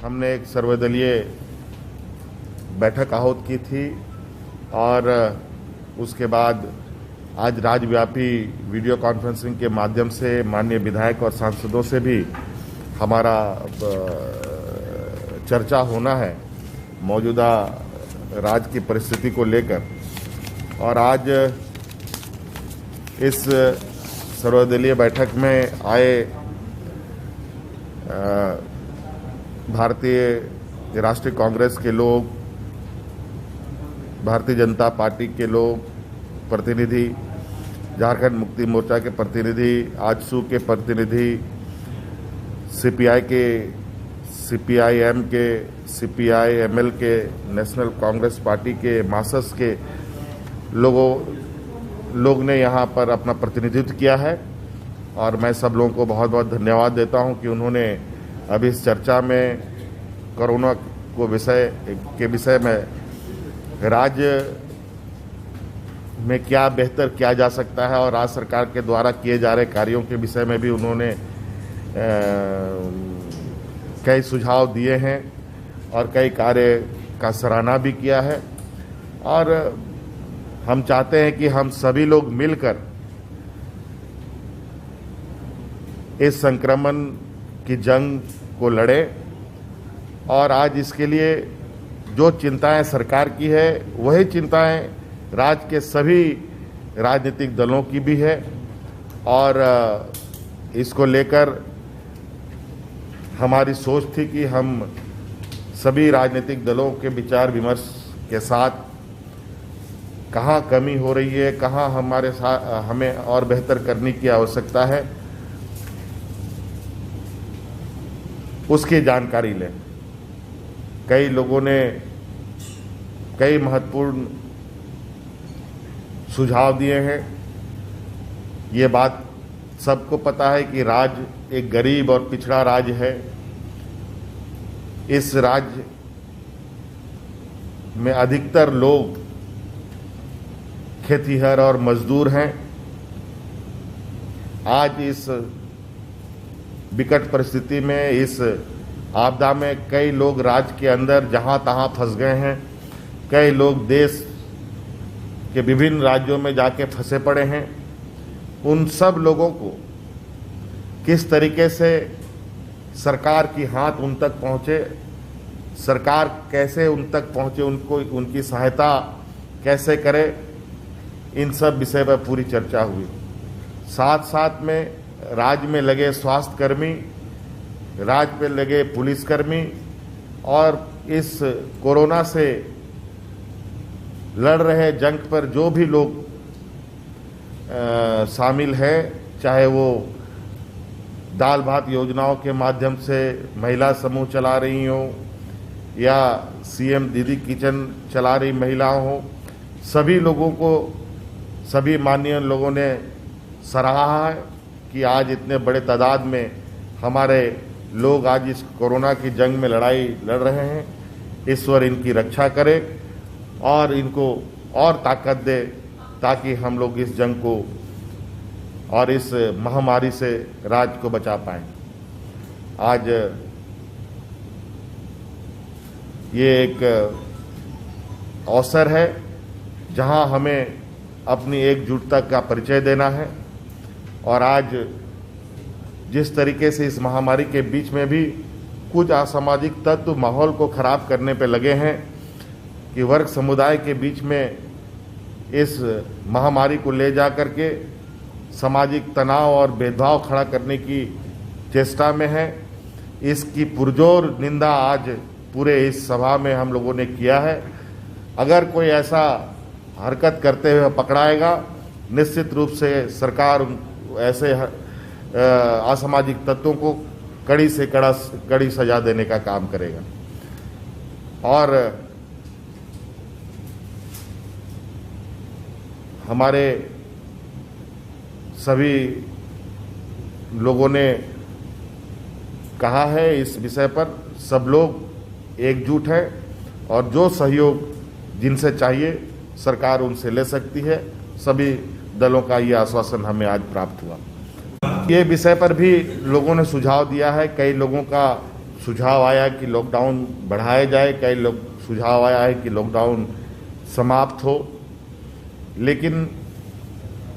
हमने एक सर्वदलीय बैठक आहूत की थी और उसके बाद आज राज्यव्यापी वीडियो कॉन्फ्रेंसिंग के माध्यम से माननीय विधायक और सांसदों से भी हमारा चर्चा होना है मौजूदा राज्य की परिस्थिति को लेकर। और आज इस सर्वदलीय बैठक में आए भारतीय राष्ट्रीय कांग्रेस के लोग, भारतीय जनता पार्टी के लोग प्रतिनिधि, झारखंड मुक्ति मोर्चा के प्रतिनिधि, आजसू के प्रतिनिधि, सीपीआई के, सीपीआईएम के, सीपीआईएमएल के, नेशनल कांग्रेस पार्टी के, मार्क्सिस्ट के लोग ने यहाँ पर अपना प्रतिनिधित्व किया है। और मैं सब लोगों को बहुत बहुत धन्यवाद देता हूँ कि उन्होंने अभी इस चर्चा में कोरोना के विषय में राज्य में क्या बेहतर किया जा सकता है और राज्य सरकार के द्वारा किए जा रहे कार्यों के विषय में भी उन्होंने कई सुझाव दिए हैं और कई कार्य का सराहना भी किया है। और हम चाहते हैं कि हम सभी लोग मिलकर इस संक्रमण की जंग को लड़ें। और आज इसके लिए जो चिंताएं सरकार की है वही चिंताएं राज्य के सभी राजनीतिक दलों की भी है। और इसको लेकर हमारी सोच थी कि हम सभी राजनीतिक दलों के विचार विमर्श के साथ कहाँ कमी हो रही है, कहाँ हमें और बेहतर करने की आवश्यकता है, उसकी जानकारी लें। कई लोगों ने कई महत्वपूर्ण सुझाव दिए हैं। ये बात सबको पता है कि राज्य एक गरीब और पिछड़ा राज्य है। इस राज्य में अधिकतर लोग खेतीहर और मजदूर हैं। आज इस विकट परिस्थिति में, इस आपदा में कई लोग राज्य के अंदर जहां तहां फंस गए हैं। कई लोग देश के विभिन्न राज्यों में जाके फंसे पड़े हैं। उन सब लोगों को किस तरीके से सरकार की हाथ उन तक पहुंचे, सरकार कैसे उन तक पहुंचे, उनको उनकी सहायता कैसे करे, इन सब विषय पर पूरी चर्चा हुई। साथ साथ में राज्य में लगे स्वास्थ्य कर्मी, राज्य पे लगे पुलिसकर्मी और इस कोरोना से लड़ रहे जंग पर जो भी लोग शामिल हैं, चाहे वो दाल भात योजनाओं के माध्यम से महिला समूह चला रही हो या सीएम दीदी किचन चला रही महिलाओं हो, सभी लोगों को, सभी माननीय लोगों ने सराहा है कि आज इतने बड़े तादाद में हमारे लोग आज इस कोरोना की जंग में लड़ाई लड़ रहे हैं। ईश्वर इनकी रक्षा करे और इनको और ताकत दे ताकि हम लोग इस जंग को और इस महामारी से राज्य को बचा पाएं। आज ये एक अवसर है जहां हमें अपनी एकजुटता का परिचय देना है। और आज जिस तरीके से इस महामारी के बीच में भी कुछ असामाजिक तत्व माहौल को खराब करने पे लगे हैं कि वर्ग समुदाय के बीच में इस महामारी को ले जा करके सामाजिक तनाव और भेदभाव खड़ा करने की चेष्टा में है, इसकी पुरजोर निंदा आज पूरे इस सभा में हम लोगों ने किया है। अगर कोई ऐसा हरकत करते हुए पकड़ाएगा, निश्चित रूप से सरकार ऐसे असामाजिक तत्वों को कड़ी से कड़ी सजा देने का काम करेगा। और हमारे सभी लोगों ने कहा है इस विषय पर सब लोग एकजुट हैं और जो सहयोग जिनसे चाहिए सरकार उनसे ले सकती है। सभी दलों का ये आश्वासन हमें आज प्राप्त हुआ। ये विषय पर भी लोगों ने सुझाव दिया है। कई लोगों का सुझाव आया कि लॉकडाउन बढ़ाया जाए, कई लोग सुझाव आया है कि लॉकडाउन समाप्त हो, लेकिन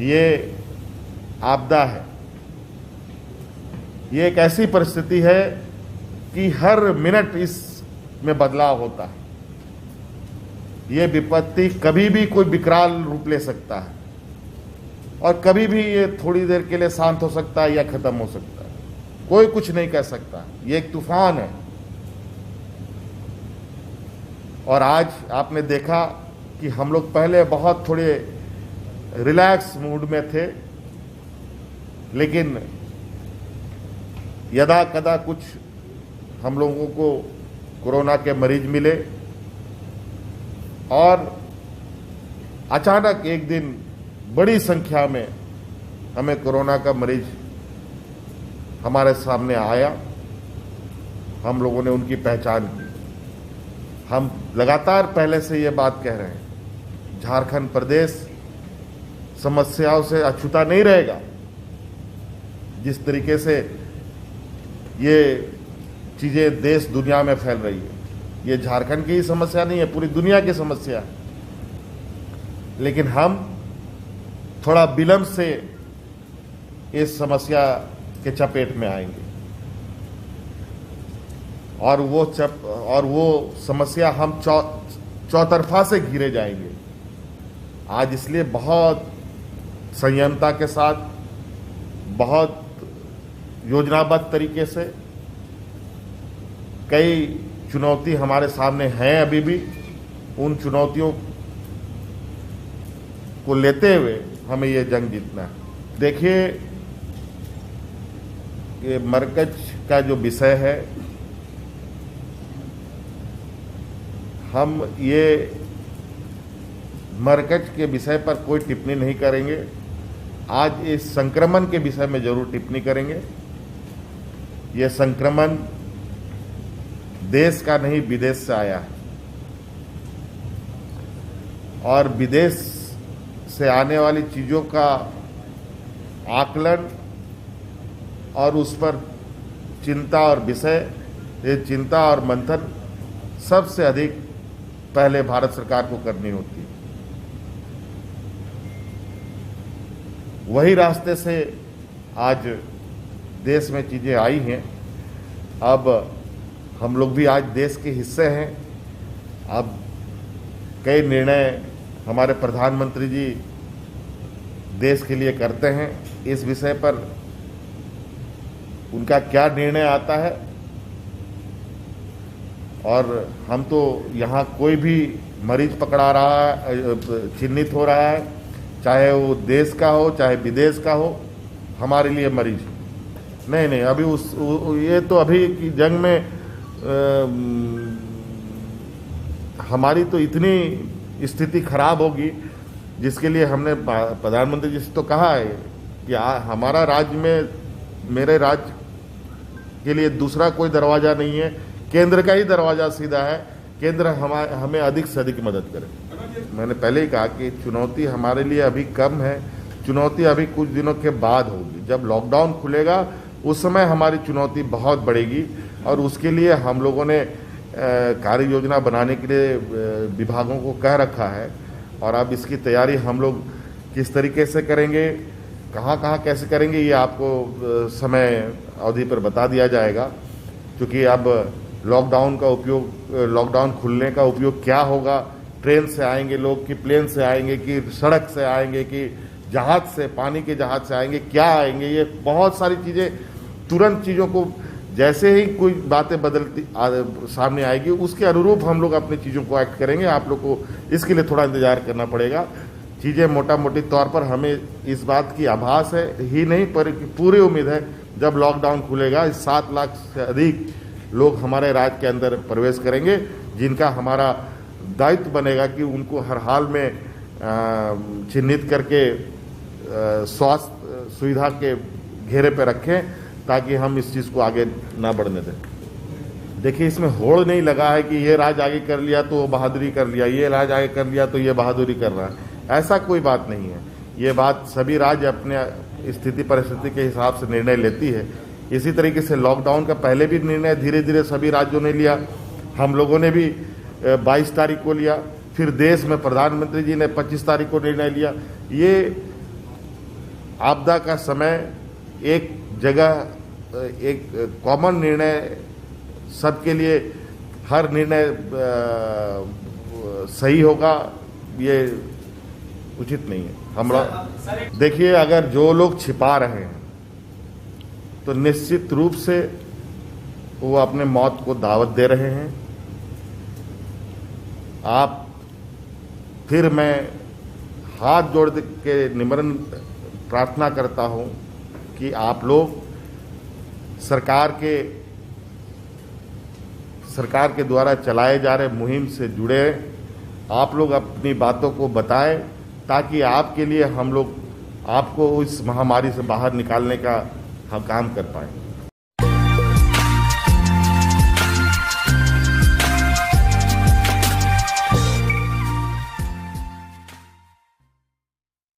ये आपदा है। ये एक ऐसी परिस्थिति है कि हर मिनट इसमें बदलाव होता है। ये विपत्ति कभी भी कोई विकराल रूप ले सकता है और कभी भी ये थोड़ी देर के लिए शांत हो सकता है या खत्म हो सकता है, कोई कुछ नहीं कह सकता। ये एक तूफान है। और आज आपने देखा कि हम लोग पहले बहुत थोड़े रिलैक्स मूड में थे, लेकिन यदा कदा कुछ हम लोगों को कोरोना के मरीज मिले और अचानक एक दिन बड़ी संख्या में हमें कोरोना का मरीज हमारे सामने आया। हम लोगों ने उनकी पहचान की। हम लगातार पहले से ये बात कह रहे हैं, झारखंड प्रदेश समस्याओं से अछूता नहीं रहेगा। जिस तरीके से ये चीज़ें देश दुनिया में फैल रही है, ये झारखंड की ही समस्या नहीं है, पूरी दुनिया की समस्या है। लेकिन हम थोड़ा विलंब से इस समस्या के चपेट में आएंगे और वो समस्या हम चौतरफा से घिरे जाएंगे। आज इसलिए बहुत संयमता के साथ, बहुत योजनाबद्ध तरीके से, कई चुनौती हमारे सामने हैं अभी भी, उन चुनौतियों को लेते हुए हमें ये जंग जीतना है। देखिए, ये मरकज का जो विषय है, हम ये मरकज के विषय पर कोई टिप्पणी नहीं करेंगे। आज इस संक्रमण के विषय में जरूर टिप्पणी करेंगे। ये संक्रमण देश का नहीं, विदेश से आया है और विदेश से आने वाली चीज़ों का आकलन और उस पर चिंता और विषय, ये चिंता और मंथन सबसे अधिक पहले भारत सरकार को करनी होती है। वही रास्ते से आज देश में चीज़ें आई हैं। अब हम लोग भी आज देश के हिस्से हैं। अब कई निर्णय हमारे प्रधानमंत्री जी देश के लिए करते हैं। इस विषय पर उनका क्या निर्णय आता है, और हम तो यहाँ कोई भी मरीज पकड़ा रहा है, चिन्हित हो रहा है, चाहे वो देश का हो चाहे विदेश का हो, हमारे लिए मरीज नहीं। अभी ये तो अभी की जंग में हमारी तो इतनी स्थिति खराब होगी, जिसके लिए हमने प्रधानमंत्री जी से तो कहा है कि हमारा राज्य में, मेरे राज्य के लिए दूसरा कोई दरवाज़ा नहीं है, केंद्र का ही दरवाज़ा सीधा है। केंद्र हमें अधिक से अधिक मदद करे। मैंने पहले ही कहा कि चुनौती हमारे लिए अभी कम है, चुनौती अभी कुछ दिनों के बाद होगी। जब लॉकडाउन खुलेगा उस समय हमारी चुनौती बहुत बढ़ेगी और उसके लिए हम लोगों ने कार्य योजना बनाने के लिए विभागों को कह रखा है। और अब इसकी तैयारी हम लोग किस तरीके से करेंगे, कहाँ कैसे करेंगे, ये आपको समय अवधि पर बता दिया जाएगा। क्योंकि अब लॉकडाउन खुलने का उपयोग क्या होगा, ट्रेन से आएंगे लोग कि प्लेन से आएंगे कि सड़क से आएंगे कि जहाज से, पानी के जहाज से आएंगे, क्या आएंगे, ये बहुत सारी चीज़ें, तुरंत चीज़ों को जैसे ही कोई बातें बदलती सामने आएगी उसके अनुरूप हम लोग अपनी चीज़ों को एक्ट करेंगे। आप लोग को इसके लिए थोड़ा इंतजार करना पड़ेगा। चीज़ें मोटा मोटी तौर पर हमें इस बात की आभास है ही नहीं, पर पूरी उम्मीद है जब लॉकडाउन खुलेगा 7 लाख से अधिक लोग हमारे राज्य के अंदर प्रवेश करेंगे, जिनका हमारा दायित्व बनेगा कि उनको हर हाल में चिन्हित करके स्वास्थ्य सुविधा के घेरे पे रखें, ताकि हम इस चीज़ को आगे ना बढ़ने दें। देखिए, इसमें होड़ नहीं लगा है कि ये राज्य आगे कर लिया तो बहादुरी कर लिया, ये राज्य आगे कर लिया तो ये बहादुरी कर रहा है, ऐसा कोई बात नहीं है। ये बात सभी राज्य अपने स्थिति परिस्थिति के हिसाब से निर्णय लेती है इसी तरीके से लॉकडाउन का पहले भी निर्णय धीरे धीरे सभी राज्यों ने लिया, हम लोगों ने भी 22 तारीख को लिया, फिर देश में प्रधानमंत्री जी ने 25 तारीख को निर्णय लिया। ये आपदा का समय एक जगह एक कॉमन निर्णय सबके लिए, हर निर्णय सही होगा ये उचित नहीं है। हम लोग देखिए, अगर जो लोग छिपा रहे हैं तो निश्चित रूप से वो अपने मौत को दावत दे रहे हैं। फिर मैं हाथ जोड़ के निमरण प्रार्थना करता हूं कि आप लोग सरकार के द्वारा चलाए जा रहे मुहिम से जुड़े, आप लोग अपनी बातों को बताएं ताकि आपके लिए हम लोग आपको इस महामारी से बाहर निकालने का हम काम कर पाएं।